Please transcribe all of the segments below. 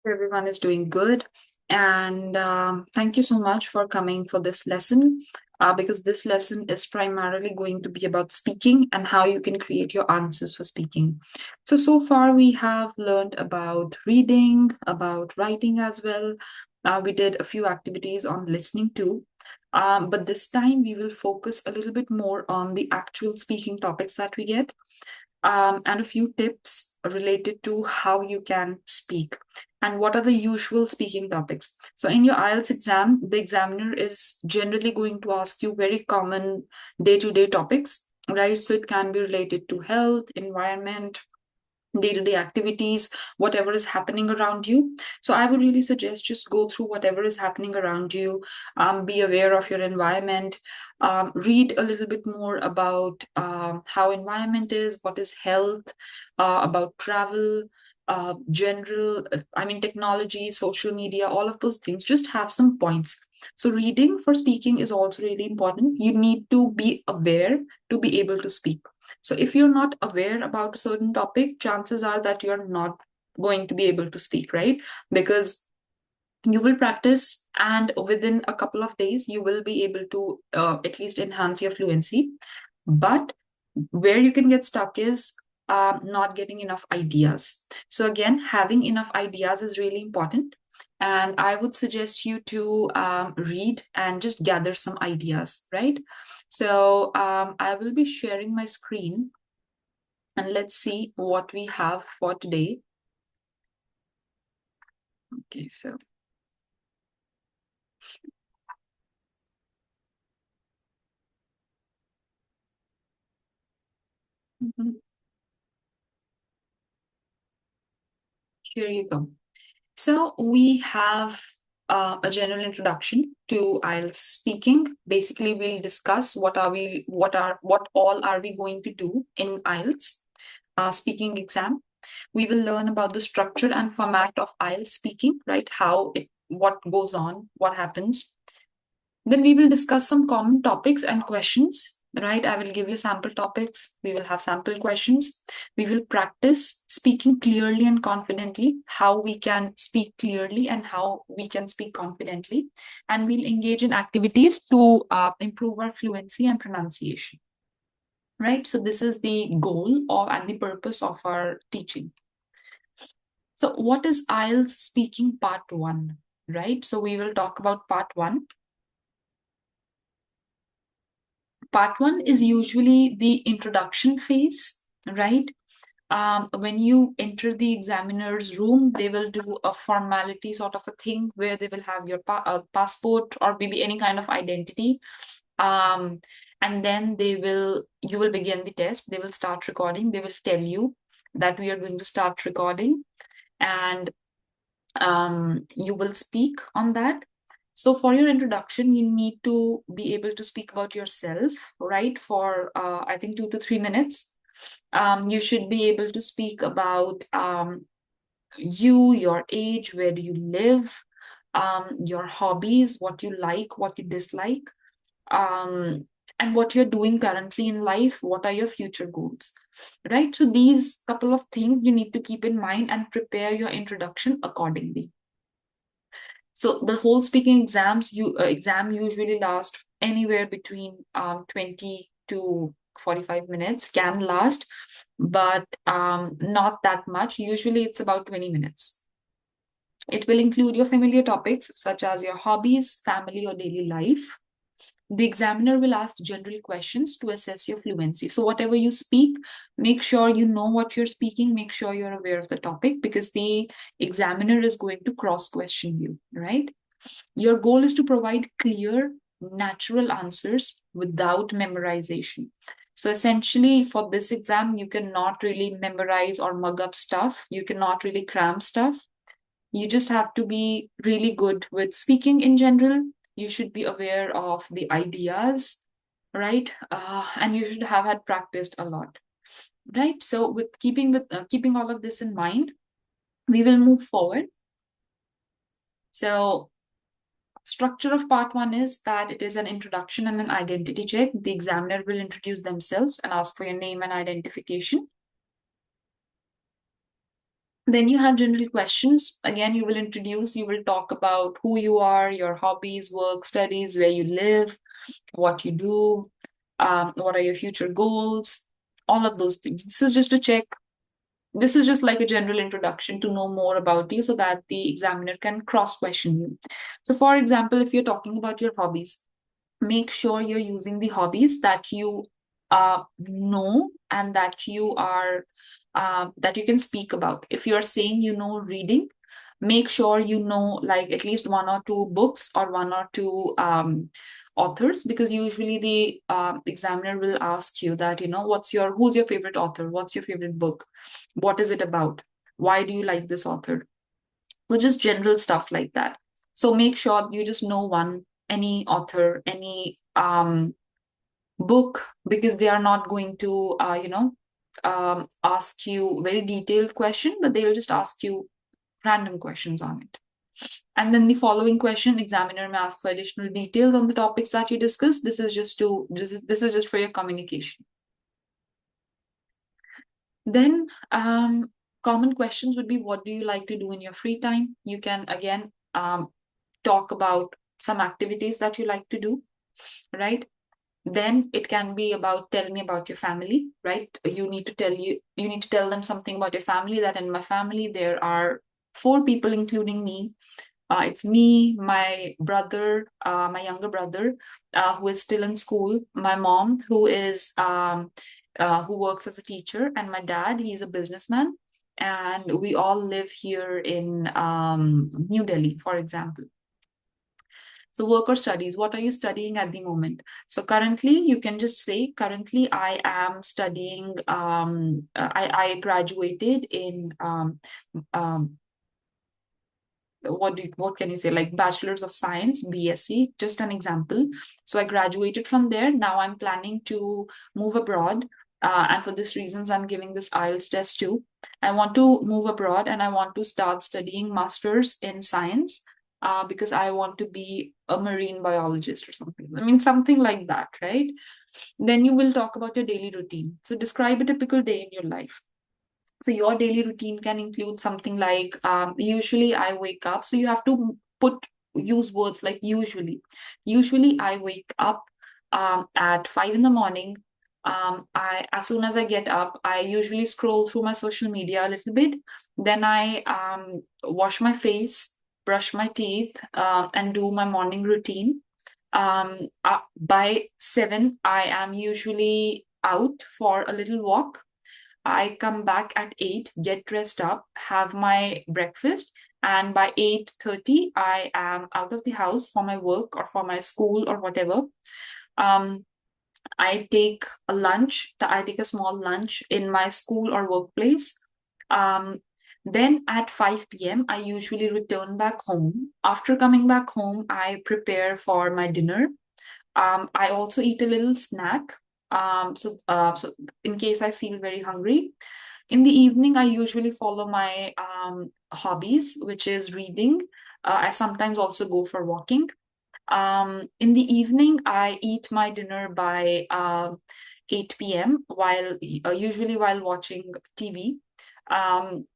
Everyone is doing good. And thank you so much for coming for this lesson because this lesson is primarily going to be about speaking and how you can create your answers for speaking. So far we have learned about reading, about writing as well. We did a few activities on listening too. But this time we will focus a little bit more on the actual speaking topics that we get and a few tips related to how you can speak and what are the usual speaking topics. So, in your IELTS exam, the examiner is generally going to ask you very common day to day topics, right? So, it can be related to health, environment, day-to-day activities, whatever is happening around you. So I would really suggest just go through whatever is happening around you, be aware of your environment, read a little bit more about how environment is, what is health, about travel, general, I mean, technology, social media, all of those things. Just have some points. So reading for speaking is also really important. You need to be aware to be able to speak. So if you're not aware about a certain topic, chances are that you're not going to be able to speak, right? Because you will practice, and within a couple of days, you will be able to at least enhance your fluency. But where you can get stuck is not getting enough ideas. So, again, having enough ideas is really important. And I would suggest you to read and just gather some ideas, right? So, I will be sharing my screen and let's see what we have for today. Okay, so. Mhm. Here you go. So we have a general introduction to IELTS speaking. Basically, we'll discuss what all are we going to do in IELTS speaking exam. We will learn about the structure and format of IELTS speaking, right? What goes on, what happens. Then we will discuss some common topics and questions, right? I will give you sample topics. We will have sample questions. We will practice speaking clearly and confidently, how we can speak clearly and how we can speak confidently. And we'll engage in activities to improve our fluency and pronunciation, right? So this is the goal of and the purpose of our teaching. So what is IELTS speaking part one, right? So we will talk about part one. Part one is usually the introduction phase, right? When you enter the examiner's room, they will do a formality sort of a thing where they will have your passport or maybe any kind of identity. Um, and then you will begin the test. They will start recording. They will tell you that we are going to start recording, and you will speak on that. So for your introduction, you need to be able to speak about yourself, right? For I think 2 to 3 minutes. You should be able to speak about you, your age, where do you live, your hobbies, what you like, what you dislike, um, and what you're doing currently in life. What are your future goals, right? So these couple of things you need to keep in mind and prepare your introduction accordingly. So the whole speaking exam usually lasts anywhere between 20 to 45 minutes can last, but not that much. Usually it's about 20 minutes. It will include your familiar topics such as your hobbies, family, or daily life. The examiner will ask general questions to assess your fluency. So, whatever you speak, make sure you know what you're speaking, make sure you're aware of the topic because the examiner is going to cross question you, right? Your goal is to provide clear, natural answers without memorization. So, essentially, for this exam, you cannot really memorize or mug up stuff, you cannot really cram stuff. You just have to be really good with speaking in general. You should be aware of the ideas, right? And you should have had practiced a lot, right? So, keeping all of this in mind, we will move forward. So, structure of part one is that it is an introduction and an identity check. The examiner will introduce themselves and ask for your name and identification. Then you have general questions. Again, you will introduce, you will talk about who you are, your hobbies, work, studies, where you live, what you do, what are your future goals, all of those things. This is just to check. This is just like a general introduction to know more about you so that the examiner can cross question you. So, for example, if you're talking about your hobbies, make sure you're using the hobbies that you know and that you are that you can speak about. If you're saying you know reading, make sure you know like at least one or two books or one or two authors, because usually the examiner will ask you that, you know, who's your favorite author, what's your favorite book, what is it about, why do you like this author. So just general stuff like that. So make sure you just know any author, any book, because they are not going to, ask you very detailed question, but they will just ask you random questions on it. And then the following question, examiner may ask for additional details on the topics that you discussed. This is just for your communication. Then common questions would be, what do you like to do in your free time? You can again talk about some activities that you like to do, right? Then it can be about, tell me about your family, right? You need to tell them something about your family, that in my family there are four people including me. It's me, my brother, my younger brother, who is still in school, my mom, who works as a teacher, and my dad, he's a businessman, and we all live here in New Delhi, for example. So work or studies, what are you studying at the moment? So currently, you can just say, currently I am studying, I graduated in what can you say, like bachelor's of science, BSc, just an example. So I graduated from there. Now I'm planning to move abroad, and for this reasons I'm giving this IELTS test too. I want to move abroad and I want to start studying masters in science, because I want to be a marine biologist or something. I mean, something like that, right? Then you will talk about your daily routine. So describe a typical day in your life. So your daily routine can include something like, usually I wake up. So you have to use words like usually. Usually I wake up at 5 in the morning. I As soon as I get up, I usually scroll through my social media a little bit. Then I wash my face, brush my teeth, and do my morning routine. By 7, I am usually out for a little walk. I come back at 8, get dressed up, have my breakfast, and by 8:30 I am out of the house for my work or for my school or whatever. Um, I take a lunch, I take a small lunch in my school or workplace. Um, then at 5 p.m., I usually return back home. After coming back home, I prepare for my dinner. I also eat a little snack. So in case I feel very hungry. In the evening, I usually follow my hobbies, which is reading. I sometimes also go for walking. In the evening, I eat my dinner by 8 p.m. while usually while watching TV. Um,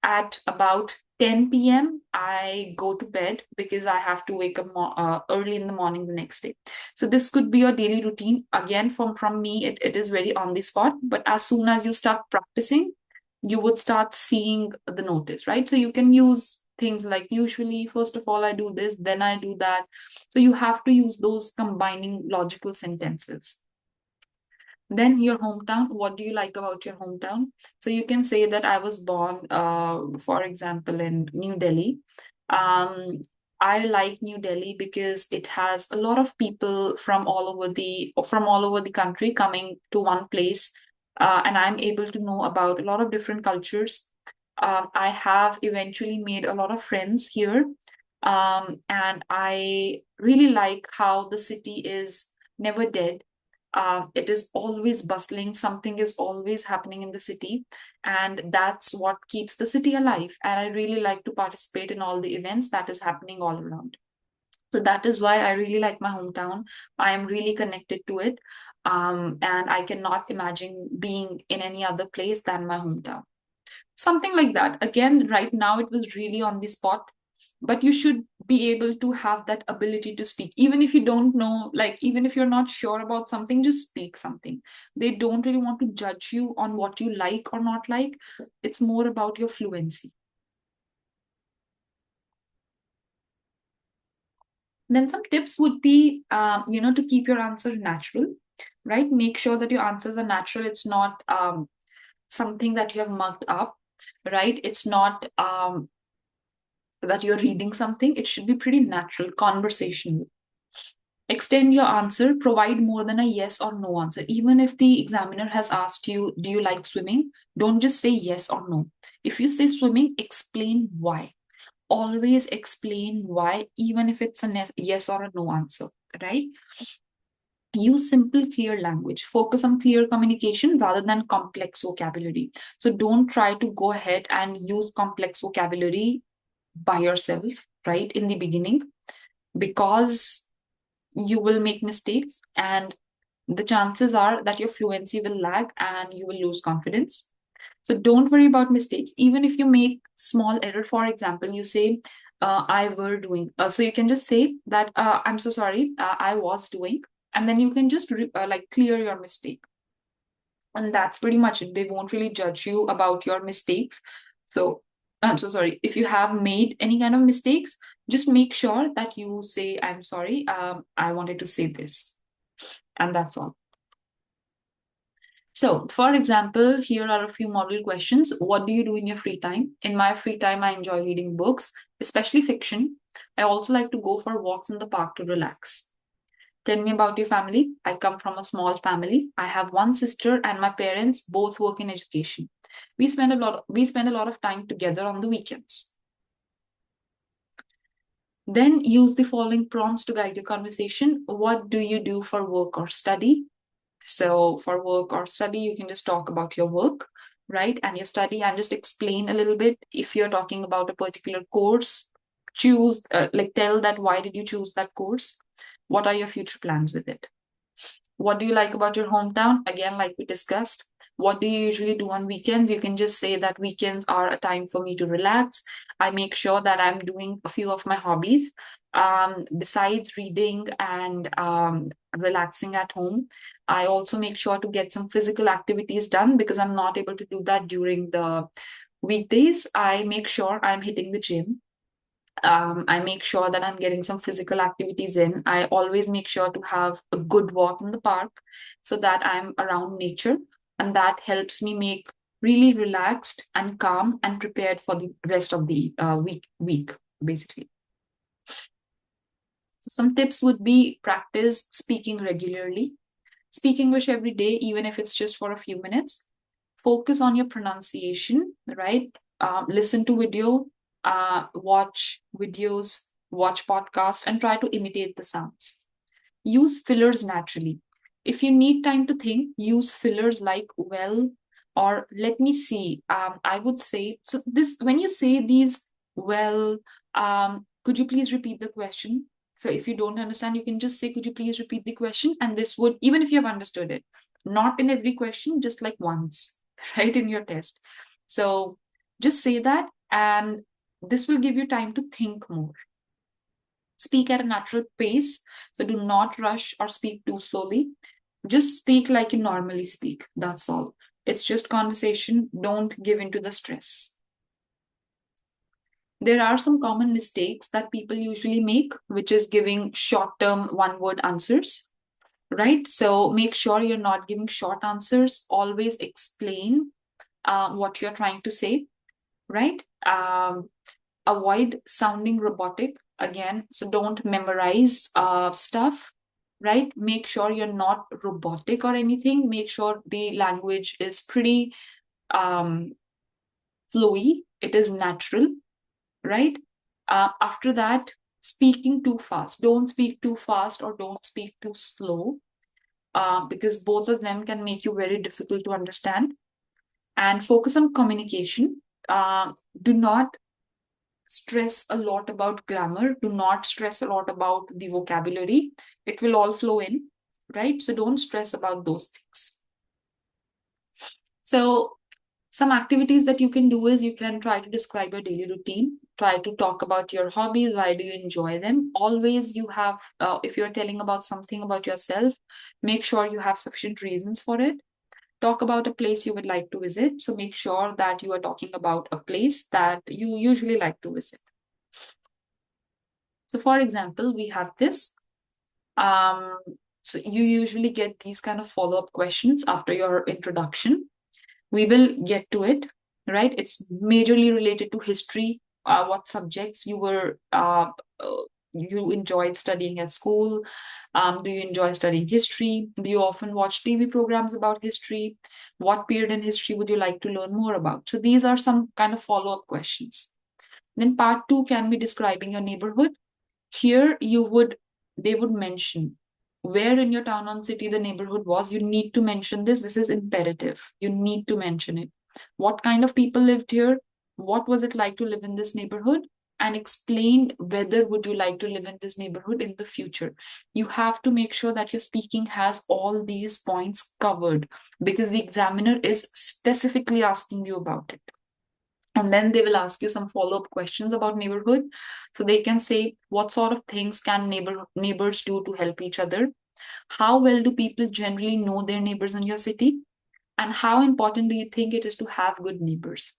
at about 10 p.m., I go to bed because I have to wake up early in the morning the next day. So this could be your daily routine. Again, from me, it is very on the spot. But as soon as you start practicing, you would start seeing the notice, right? So you can use things like, usually, first of all, I do this, then I do that. So you have to use those combining logical sentences. Then your hometown, what do you like about your hometown? So you can say that I was born, for example, in New Delhi. Um, I like New Delhi because it has a lot of people from all over the country coming to one place, and I'm able to know about a lot of different cultures. I have eventually made a lot of friends here, and I really like how the city is never dead. It is always bustling, something is always happening in the city, and that's what keeps the city alive. And I really like to participate in all the events that is happening all around. So that is why I really like my hometown. I am really connected to it, and I cannot imagine being in any other place than my hometown. something like that. Again, right now it was really on the spot, but you should be able to have that ability to speak. Even if you don't know, like, even if you're not sure about something, just speak something. They don't really want to judge you on what you like or not like. It's more about your fluency. Then some tips would be, to keep your answer natural, right? Make sure that your answers are natural. It's not something that you have mugged up, right? It's not that you're reading something. It should be pretty natural, conversational. Extend your answer, provide more than a yes or no answer. Even if the examiner has asked you, do you like swimming? Don't just say yes or no. If you say swimming, explain why. Always explain why, even if it's a yes or a no answer, right? Use simple, clear language. Focus on clear communication rather than complex vocabulary. So don't try to go ahead and use complex vocabulary by yourself, right, in the beginning, because you will make mistakes and the chances are that your fluency will lag and you will lose confidence. So don't worry about mistakes. Even if you make small error, for example, you say, I were doing. So you can just say that, I'm so sorry, I was doing. And then you can just like clear your mistake. And that's pretty much it. They won't really judge you about your mistakes. So I'm so sorry. If you have made any kind of mistakes, just make sure that you say, I'm sorry, I wanted to say this. And that's all. So, for example, here are a few model questions. What do you do in your free time? In my free time, I enjoy reading books, especially fiction. I also like to go for walks in the park to relax. Tell me about your family. I come from a small family. I have one sister and my parents both work in education. We spend a lot of time together on the weekends. Then use the following prompts to guide your conversation. What do you do for work or study? So for work or study, you can just talk about your work, right? And your study, and just explain a little bit. If you're talking about a particular course, choose, like, tell that why did you choose that course? What are your future plans with it? What do you like about your hometown? Again, like we discussed. What do you usually do on weekends? You can just say that weekends are a time for me to relax. I make sure that I'm doing a few of my hobbies. Besides reading and relaxing at home, I also make sure to get some physical activities done because I'm not able to do that during the weekdays. I make sure I'm hitting the gym. I make sure that I'm getting some physical activities in. I always make sure to have a good walk in the park so that I'm around nature, and that helps me make really relaxed and calm and prepared for the rest of the week, basically. So some tips would be practice speaking regularly. Speak English every day, even if it's just for a few minutes. Focus on your pronunciation, right? Listen to video, watch videos, watch podcasts, and try to imitate the sounds. Use fillers naturally. If you need time to think, use fillers like well or let me see. I would say so. This when you say these well, could you please repeat the question? So if you don't understand, you can just say, could you please repeat the question? And this would, even if you have understood it, not in every question, just like once, right, in your test. So just say that, and this will give you time to think more. Speak at a natural pace. So do not rush or speak too slowly. Just speak like you normally speak. That's all. It's just conversation. Don't give into the stress. There are some common mistakes that people usually make, which is giving short term one word answers, right? So make sure you're not giving short answers. Always explain what you're trying to say, right? Avoid sounding robotic again. So don't memorize stuff, right? Make sure you're not robotic or anything. Make sure the language is pretty um, flowy, it is natural, right? After that, speaking too fast. Don't speak too fast or don't speak too slow, because both of them can make you very difficult to understand. And focus on communication. Do not stress a lot about grammar. Do not stress a lot about the vocabulary. It will all flow in, right? So don't stress about those things. So Some activities that you can do is you can try to describe your daily routine, try to talk about your hobbies, why do you enjoy them. Always you have, if you're telling about something about yourself, make sure you have sufficient reasons for it. Talk about a place you would like to visit. So make sure that you are talking about a place that you usually like to visit. So for example, we have this. Um, so you usually get these kind of follow-up questions after your introduction. We will get to it, right? It's majorly related to history, what subjects you enjoyed studying at school. Do you enjoy studying history? Do you often watch TV programs about history? What period in history would you like to learn more about? So these are some kind of follow-up questions. Then part two can be describing your neighborhood. Here they would mention where in your town or city the neighborhood was. You need to mention this. This is imperative. You need to mention it. What kind of people lived here? What was it like to live in this neighborhood? And explain whether would you like to live in this neighborhood in the future. You have to make sure that your speaking has all these points covered, because the examiner is specifically asking you about it. And then they will ask you some follow-up questions about neighborhood. So they can say, what sort of things can neighbors do to help each other? How well do people generally know their neighbors in your city? And how important do you think it is to have good neighbors?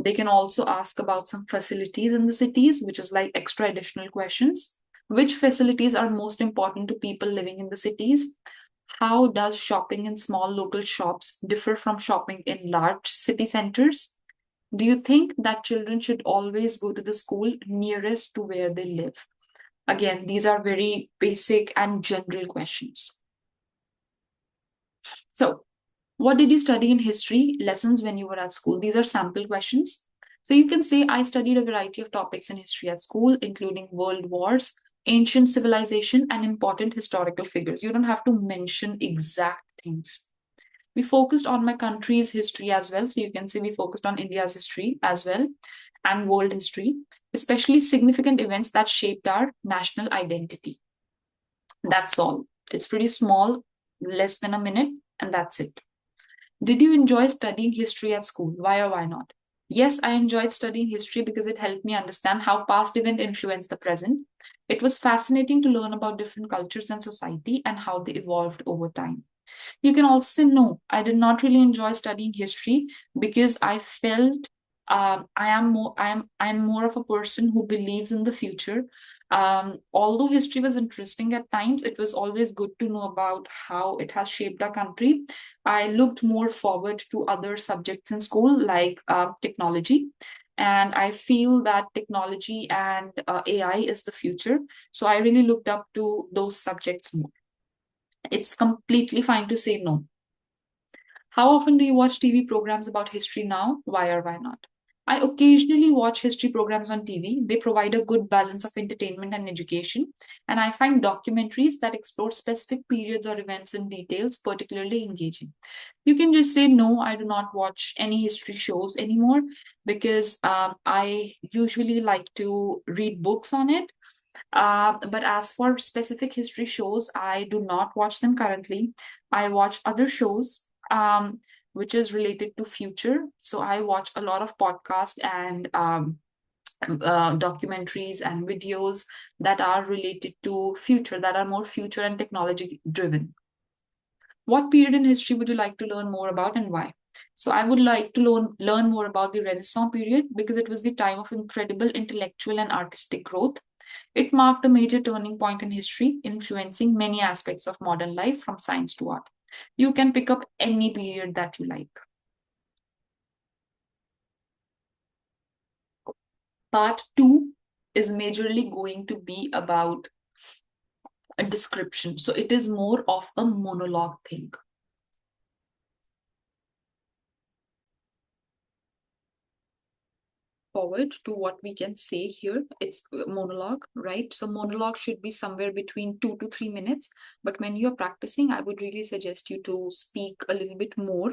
They can also ask about some facilities in the cities, which is like extra additional questions. Which facilities are most important to people living in the cities? How does shopping in small local shops differ from shopping in large city centers? Do you think that children should always go to the school nearest to where they live? Again, these are very basic and general questions. So, what did you study in history lessons when you were at school? These are sample questions. So, you can say, I studied a variety of topics in history at school, including world wars, ancient civilization, and important historical figures. You don't have to mention exact things. We focused on my country's history as well. So, you can say we focused on India's history as well and world history, especially significant events that shaped our national identity. That's all. It's pretty small, less than a minute, and that's it. Did you enjoy studying history at school? Why or why not? Yes, I enjoyed studying history because it helped me understand how past events influence the present. It was fascinating to learn about different cultures and society and how they evolved over time. You can also say, no, I did not really enjoy studying history because I felt I'm more of a person who believes in the future. Although history was interesting at times, it was always good to know about how it has shaped our country. I looked more forward to other subjects in school, like technology. And I feel that technology and AI is the future. So I really looked up to those subjects more. It's completely fine to say no. How often do you watch TV programs about history now? Why or why not? I occasionally watch history programs on TV. They provide a good balance of entertainment and education. And I find documentaries that explore specific periods or events in details particularly engaging. You can just say, no, I do not watch any history shows anymore because I usually like to read books on it. But as for specific history shows, I do not watch them currently. I watch other shows, which is related to future. So I watch a lot of podcasts and documentaries and videos that are related to future, that are more future and technology driven. What period in history would you like to learn more about and why? So I would like to learn more about the Renaissance period because it was the time of incredible intellectual and artistic growth. It marked a major turning point in history, influencing many aspects of modern life from science to art. You can pick up any period that you like. Part two is majorly going to be about a description. So it is more of a monologue thing. Forward to what we can say here. It's monologue, right? So monologue should be somewhere between 2 to 3 minutes. But when you're practicing, I would really suggest you to speak a little bit more,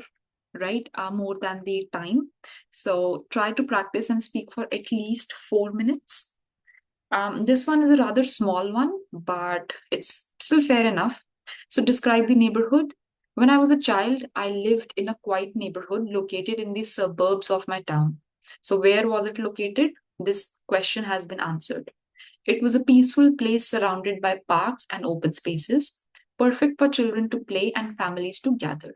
right? More than the time. So try to practice and speak for at least 4 minutes. This one is a rather small one, but it's still fair enough. So describe the neighborhood. When I was a child, I lived in a quiet neighborhood located in the suburbs of my town. So, where was it located? This question has been answered. It was a peaceful place surrounded by parks and open spaces, perfect for children to play and families to gather.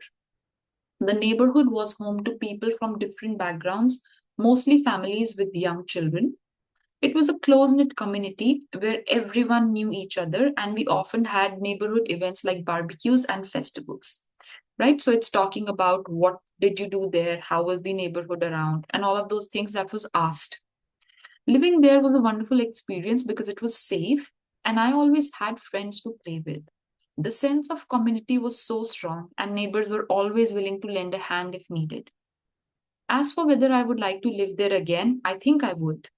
The neighborhood was home to people from different backgrounds, mostly families with young children. It was a close knit community where everyone knew each other, and we often had neighborhood events like barbecues and festivals. Right? So it's talking about what did you do there, how was the neighborhood around, and all of those things that was asked. Living there was a wonderful experience because it was safe, and I always had friends to play with. The sense of community was so strong, and neighbors were always willing to lend a hand if needed. As for whether I would like to live there again, I think I would.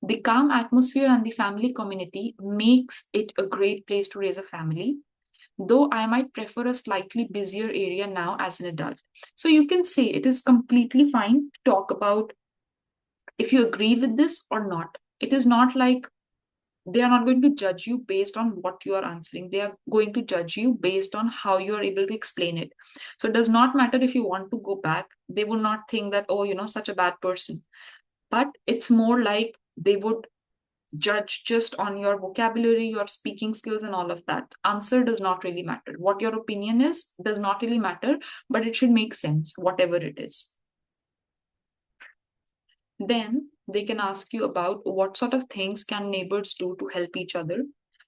The calm atmosphere and the family community makes it a great place to raise a family, though I might prefer a slightly busier area now as an adult. So you can say it is completely fine to talk about if you agree with this or not. It is not like they are not going to judge you based on what you are answering. They are going to judge you based on how you are able to explain it. So it does not matter if you want to go back. They will not think that, oh, such a bad person. But it's more like they would judge just on your vocabulary, your speaking skills, and all of that. Answer does not really matter. What your opinion is does not really matter, but it should make sense, whatever it is. Then they can ask you about what sort of things can neighbors do to help each other.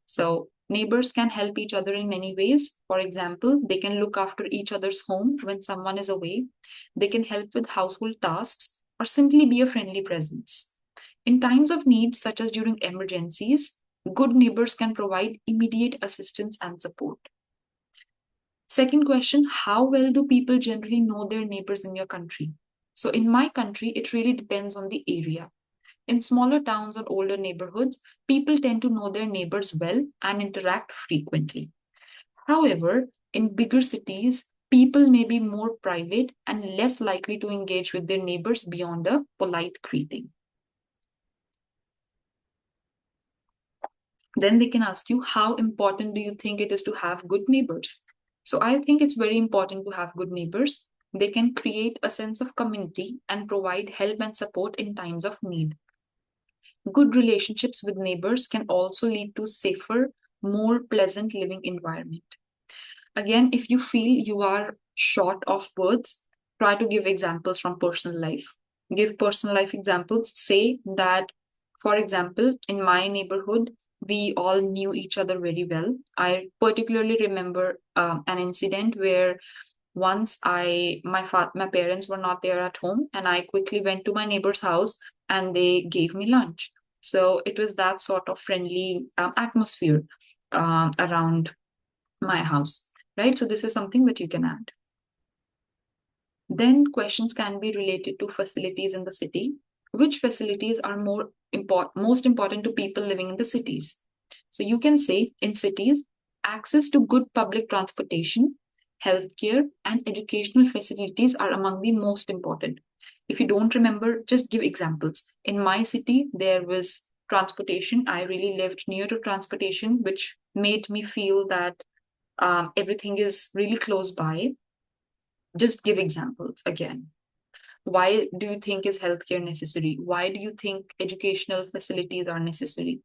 So neighbors can help each other in many ways. For example, they can look after each other's home when someone is away. They can help with household tasks or simply be a friendly presence. In times of need, such as during emergencies, good neighbors can provide immediate assistance and support. Second question, how well do people generally know their neighbors in your country? So, in my country, it really depends on the area. In smaller towns or older neighborhoods, people tend to know their neighbors well and interact frequently. However, in bigger cities, people may be more private and less likely to engage with their neighbors beyond a polite greeting. Then they can ask you, how important do you think it is to have good neighbors? So I think it's very important to have good neighbors. They can create a sense of community and provide help and support in times of need. Good relationships with neighbors can also lead to safer, more pleasant living environment. Again, if you feel you are short of words, try to give examples from personal life. Give personal life examples. Say that, for example, in my neighborhood, we all knew each other very well. I particularly remember an incident where once my parents were not there at home, and I quickly went to my neighbor's house and they gave me lunch. So it was that sort of friendly atmosphere around my house, right? So this is something that you can add. Then questions can be related to facilities in the city. Which facilities are most important to people living in the cities? So you can say in cities, access to good public transportation, healthcare, and educational facilities are among the most important. If you don't remember, just give examples. In my city, there was transportation. I really lived near to transportation, which made me feel that everything is really close by. Just give examples again. Why do you think is healthcare necessary? Why do you think educational facilities are necessary?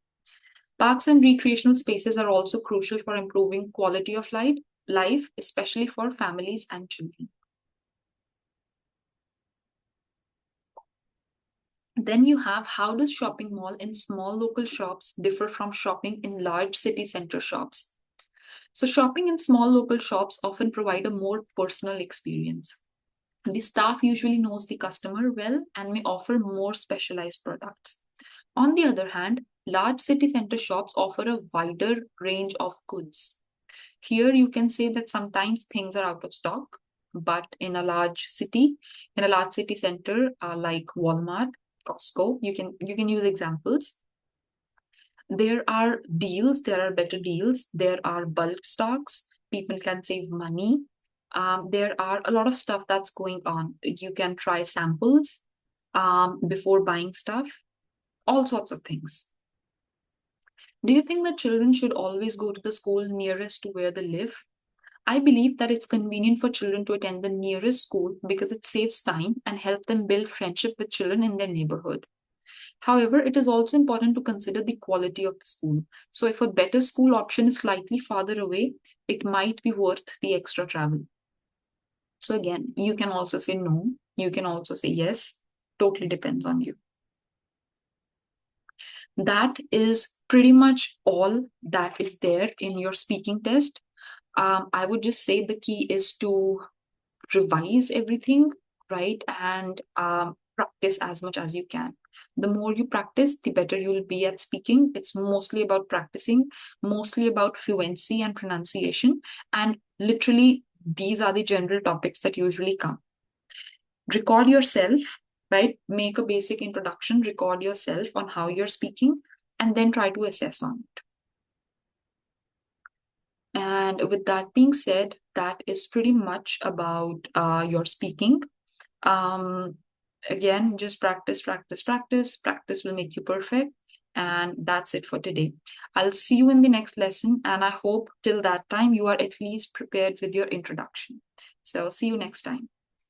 Parks and recreational spaces are also crucial for improving quality of life, especially for families and children. Then you have, how does shopping mall in small local shops differ from shopping in large city center shops? So shopping in small local shops often provide a more personal experience. The staff usually knows the customer well and may offer more specialized products. On the other hand, large city center shops offer a wider range of goods. Here you can say that sometimes things are out of stock, but in a large city center like Walmart, Costco, you can use examples. There are deals, there are better deals, there are bulk stocks, people can save money. There are a lot of stuff that's going on. You can try samples before buying stuff, all sorts of things. Do you think that children should always go to the school nearest to where they live? I believe that it's convenient for children to attend the nearest school because it saves time and help them build friendship with children in their neighborhood. However, it is also important to consider the quality of the school. So if a better school option is slightly farther away, it might be worth the extra travel. So again, you can also say no, you can also say yes, totally depends on you. That is pretty much all that is there in your speaking test. I would just say the key is to revise everything, right? And practice as much as you can. The more you practice, the better you'll be at speaking. It's mostly about practicing, mostly about fluency and pronunciation. And literally, these are the general topics that usually come. Record yourself, right? Make a basic introduction, record yourself on how you're speaking, and then try to assess on it. And with that being said, that is pretty much about your speaking. Um, Again, just practice, practice, practice. Practice will make you perfect. And that's it for today. I'll see you in the next lesson. And I hope till that time you are at least prepared with your introduction. So, see you next time.